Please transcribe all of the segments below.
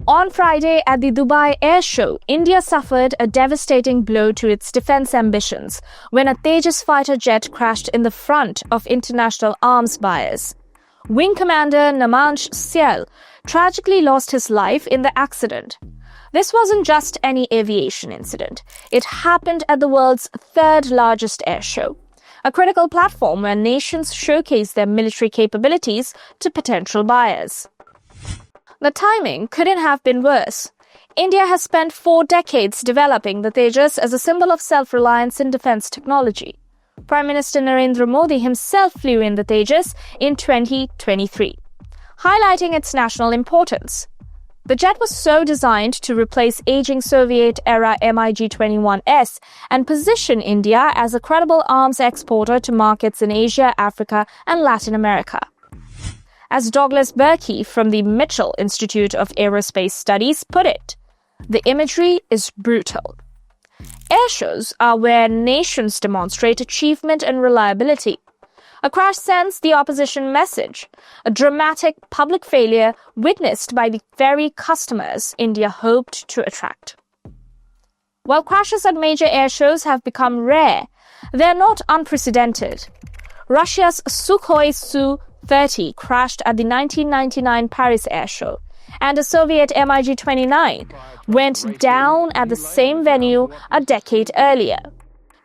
On Friday at the Dubai Airshow, India suffered a devastating blow to its defense ambitions when a Tejas fighter jet crashed in the front of international arms buyers. Wing Commander Namansh Syal tragically lost his life in the accident. This wasn't just any aviation incident. It happened at the world's third largest airshow, a critical platform where nations showcase their military capabilities to potential buyers. The timing couldn't have been worse. India has spent 4 decades developing the Tejas as a symbol of self-reliance in defense technology. Prime Minister Narendra Modi himself flew in the Tejas in 2023, highlighting its national importance. The jet was so designed to replace aging Soviet-era MiG-21S and position India as a credible arms exporter to markets in Asia, Africa, and Latin America. As Douglas Berkey from the Mitchell Institute of Aerospace Studies put it, the imagery is brutal. Airshows are where nations demonstrate achievement and reliability. A crash sends the opposition message, a dramatic public failure witnessed by the very customers India hoped to attract. While crashes at major airshows have become rare, they are not unprecedented. Russia's Sukhoi Su-30 crashed at the 1999 Paris Airshow, and a Soviet MiG-29 went down at the same venue a decade earlier.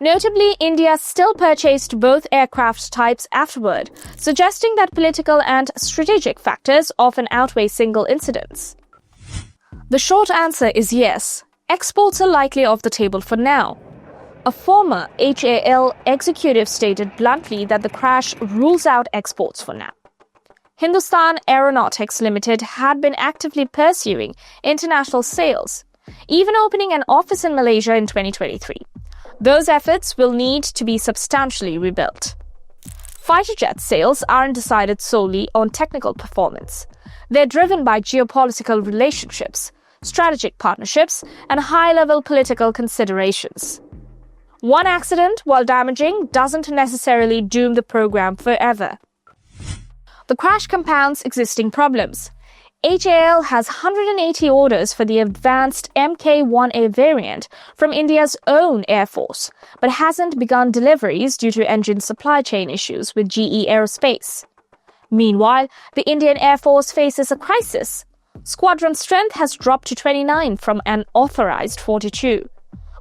Notably, India still purchased both aircraft types afterward, suggesting that political and strategic factors often outweigh single incidents. The short answer is yes. Exports are likely off the table for now. A former HAL executive stated bluntly that the crash rules out exports for now. Hindustan Aeronautics Limited had been actively pursuing international sales, even opening an office in Malaysia in 2023. Those efforts will need to be substantially rebuilt. Fighter jet sales aren't decided solely on technical performance. They're driven by geopolitical relationships, strategic partnerships, and high-level political considerations. One accident, while damaging, doesn't necessarily doom the program forever. The crash compounds existing problems. HAL has 180 orders for the advanced Mk-1A variant from India's own Air Force, but hasn't begun deliveries due to engine supply chain issues with GE Aerospace. Meanwhile, the Indian Air Force faces a crisis. Squadron strength has dropped to 29 from an authorized 42.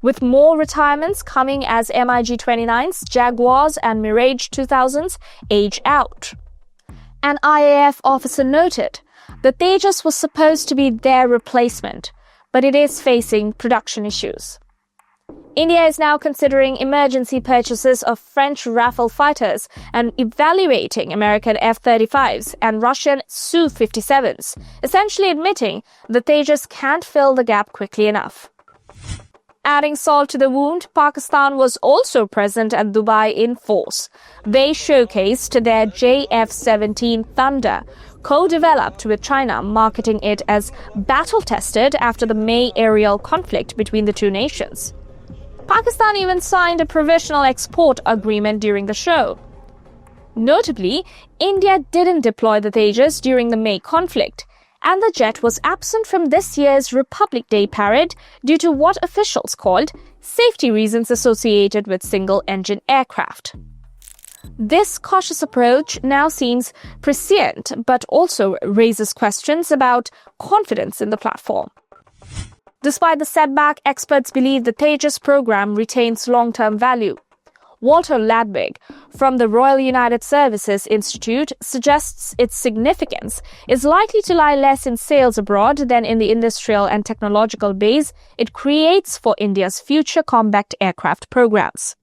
With more retirements coming as MiG-29s, Jaguars, and Mirage 2000s age out. An IAF officer noted, the Tejas was supposed to be their replacement, but it is facing production issues. India is now considering emergency purchases of French Rafale fighters and evaluating American F-35s and Russian Su-57s, essentially admitting the Tejas can't fill the gap quickly enough. Adding salt to the wound, Pakistan was also present at Dubai in force. They showcased their JF-17 Thunder, co-developed with China, marketing it as battle-tested after the May aerial conflict between the two nations. Pakistan even signed a provisional export agreement during the show. Notably, India didn't deploy the Tejas during the May conflict, and the jet was absent from this year's Republic Day parade due to what officials called safety reasons associated with single-engine aircraft. This cautious approach now seems prescient, but also raises questions about confidence in the platform. Despite the setback, experts believe the Tejas program retains long-term value. Walter Ladbig from the Royal United Services Institute suggests its significance is likely to lie less in sales abroad than in the industrial and technological base it creates for India's future combat aircraft programs.